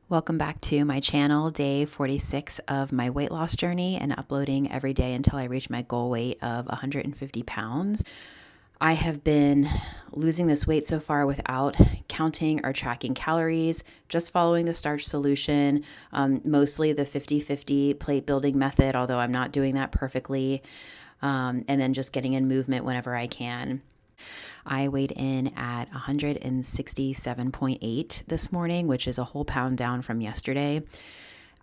Welcome back to my channel, day 46 of my weight loss journey and uploading every day until I reach my goal weight of 150 pounds. I have been losing this weight so far without counting or tracking calories, just following the starch solution, mostly the 50-50 plate building method, although I'm not doing that perfectly, and then just getting in movement whenever I can. I weighed in at 167.8 this morning, which is a whole pound down from yesterday.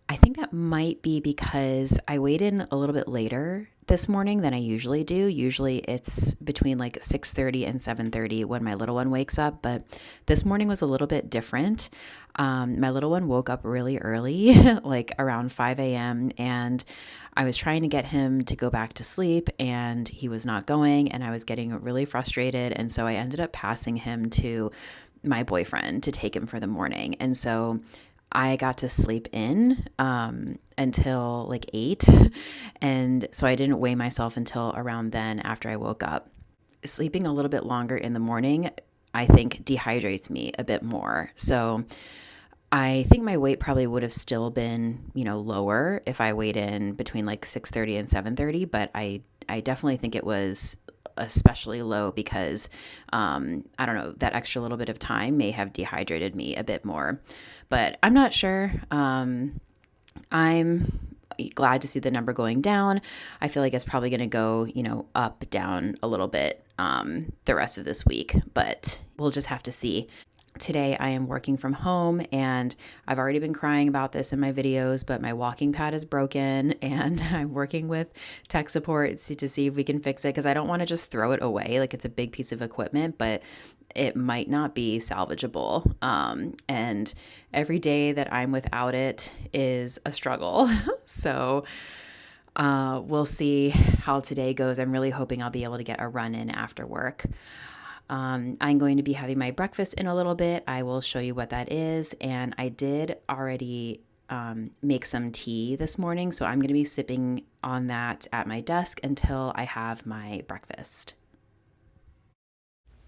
I think that might be because I weighed in a little bit later this morning than I usually do. Usually it's between like 6:30 and 7:30 when my little one wakes up, but this morning was a little bit different. My little one woke up really early, like around 5 a.m., and I was trying to get him to go back to sleep, and he was not going, and I was getting really frustrated, and so I ended up passing him to my boyfriend to take him for the morning. And so I got to sleep in until like 8. And so I didn't weigh myself until around then after I woke up. Sleeping a little bit longer in the morning, I think, dehydrates me a bit more. So I think my weight probably would have still been, lower if I weighed in between like 6:30 and 7:30, but I definitely think it was especially low because I don't know, that extra little bit of time may have dehydrated me a bit more, but I'm not sure. I'm glad to see the number going down. I feel like it's probably going to go, up, down a little bit the rest of this week, but we'll just have to see. Today I am working from home, and I've already been crying about this in my videos, but my walking pad is broken and I'm working with tech support to see if we can fix it, because I don't want to just throw it away. Like, it's a big piece of equipment, but it might not be salvageable. And every day that I'm without it is a struggle. So we'll see how today goes. I'm really hoping I'll be able to get a run in after work. I'm going to be having my breakfast in a little bit. I will show you what that is. And I did already make some tea this morning, so I'm going to be sipping on that at my desk until I have my breakfast.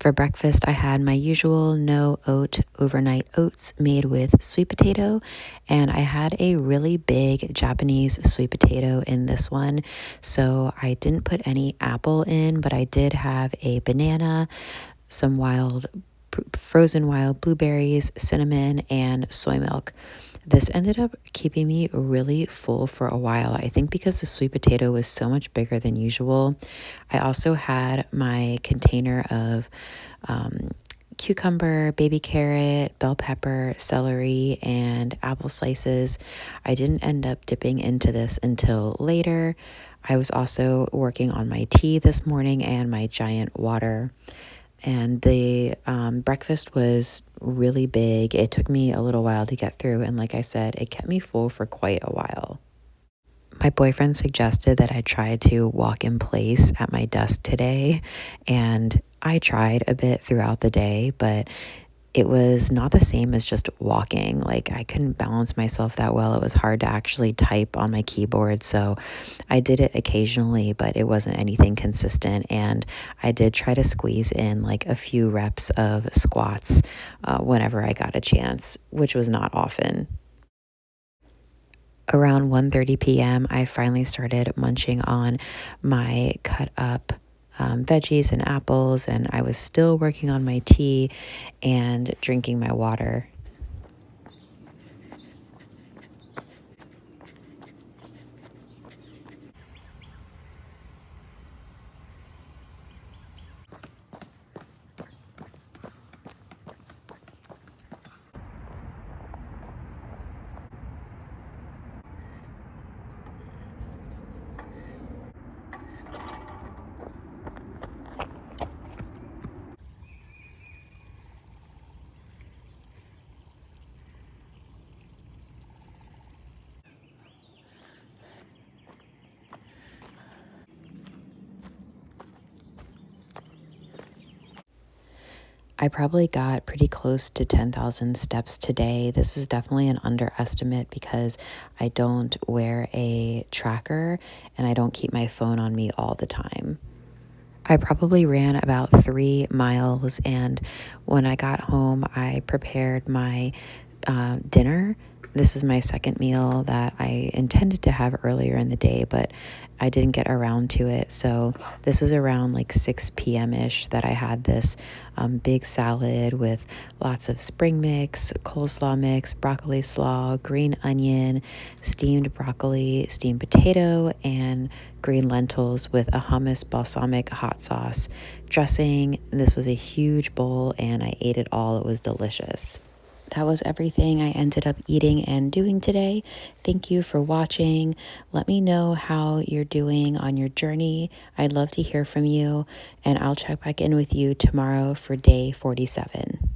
For breakfast, I had my usual no oat overnight oats made with sweet potato, and I had a really big Japanese sweet potato in this one. So I didn't put any apple in, but I did have a banana, some frozen wild blueberries, cinnamon, and soy milk. This ended up keeping me really full for a while, I think because the sweet potato was so much bigger than usual. I also had my container of cucumber, baby carrot, bell pepper, celery, and apple slices. I didn't end up dipping into this until later. I was also working on my tea this morning and my giant water. And the breakfast was really big. It took me a little while to get through. And like I said, it kept me full for quite a while. My boyfriend suggested that I try to walk in place at my desk today. And I tried a bit throughout the day, but it was not the same as just walking. Like, I couldn't balance myself that well. It was hard to actually type on my keyboard. So I did it occasionally, but it wasn't anything consistent. And I did try to squeeze in like a few reps of squats whenever I got a chance, which was not often. Around 1:30 p.m., I finally started munching on my cut up veggies and apples, and I was still working on my tea and drinking my water. I probably got pretty close to 10,000 steps today. This is definitely an underestimate because I don't wear a tracker and I don't keep my phone on me all the time. I probably ran about 3 miles, and when I got home, I prepared my dinner. This was my second meal that I intended to have earlier in the day, but I didn't get around to it. So this was around like 6 p.m.-ish that I had this big salad with lots of spring mix, coleslaw mix, broccoli slaw, green onion, steamed broccoli, steamed potato, and green lentils with a hummus balsamic hot sauce dressing. This was a huge bowl and I ate it all. It was delicious. That was everything I ended up eating and doing today. Thank you for watching. Let me know how you're doing on your journey. I'd love to hear from you, and I'll check back in with you tomorrow for day 47.